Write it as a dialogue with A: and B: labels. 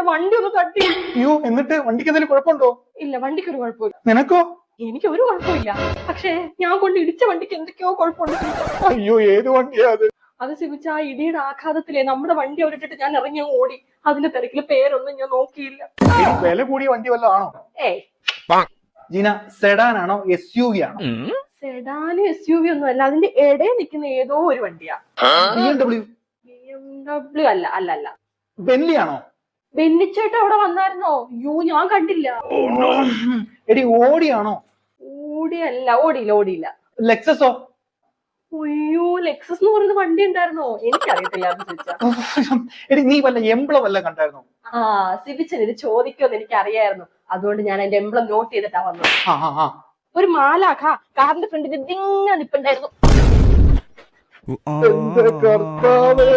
A: വണ്ടി ഒന്ന് തട്ടി.
B: അയ്യോ, എന്നിട്ട് വണ്ടിക്ക് എന്തെങ്കിലും കുഴപ്പമുണ്ടോ?
A: ഇല്ല, വണ്ടിക്ക് ഒരു കുഴപ്പമില്ല.
B: നിനക്കോ?
A: എനിക്ക് ഒരു കുഴപ്പമില്ല. പക്ഷേ ഞാൻ കൊണ്ട് ഇടിച്ച വണ്ടിക്ക് എന്തൊക്കെയോ കുഴപ്പമുണ്ട്.
B: അയ്യോ, ഏത് വണ്ടിയാ അത്?
A: അത് സിബിച്ച, ആ ഇടിയുടെ ആഘാതത്തിലെ നമ്മുടെ വണ്ടി അവരിട്ടിട്ട് ഞാൻ ഇറങ്ങി ഓടി. അതിന്റെ തിരക്കില് പേരൊന്നും ഞാൻ നോക്കിയില്ല.
B: വില കൂടിയ വണ്ടി വല്ലതും ആണോ?
A: ഏയ്
B: ജീന, സെഡാൻ ആണോ SUV ആണോ?
A: സെഡാനും SUV ഒന്നും അല്ല, അതിന്റെ ഇടയിൽ നിൽക്കുന്ന ഏതോ ഒരു വണ്ടിയാ.
B: BMW?
A: BMW അല്ല അല്ല അല്ല.
B: ബെന്ലി ആണോ?
A: ബെന്നിച്ചേട്ട അവിടെ വന്നായിരുന്നോ? ഞാൻ കണ്ടില്ല.
B: എടി, ഓടിയാണോ?
A: ഓടിയില്ല.
B: ലെക്സസോ?
A: അയ്യോ, ലെക്സസ് എന്ന് പറയുന്ന വണ്ടി ഉണ്ടായിരുന്നോ? എനിക്കറിയത്തില്ല.
B: എടി, നീ വല്ല എംബ്ലം വല്ല കണ്ടായിരുന്നോ?
A: ആ, സിബിച്ചൻ ഇത് ചോദിക്കുമെന്ന് എനിക്ക് അറിയായിരുന്നു. അതുകൊണ്ട് ഞാൻ അതിന്റെ എംബ്ലം നോട്ട് ചെയ്തിട്ടാ വന്നത്. ഒരു മാലാഖ കാറിന്റെ ഫ്രണ്ടിൽ ഇതിങ്ങനെ നിപ്പുണ്ടായിരുന്നു.
B: എന്റെ കർത്താവേ.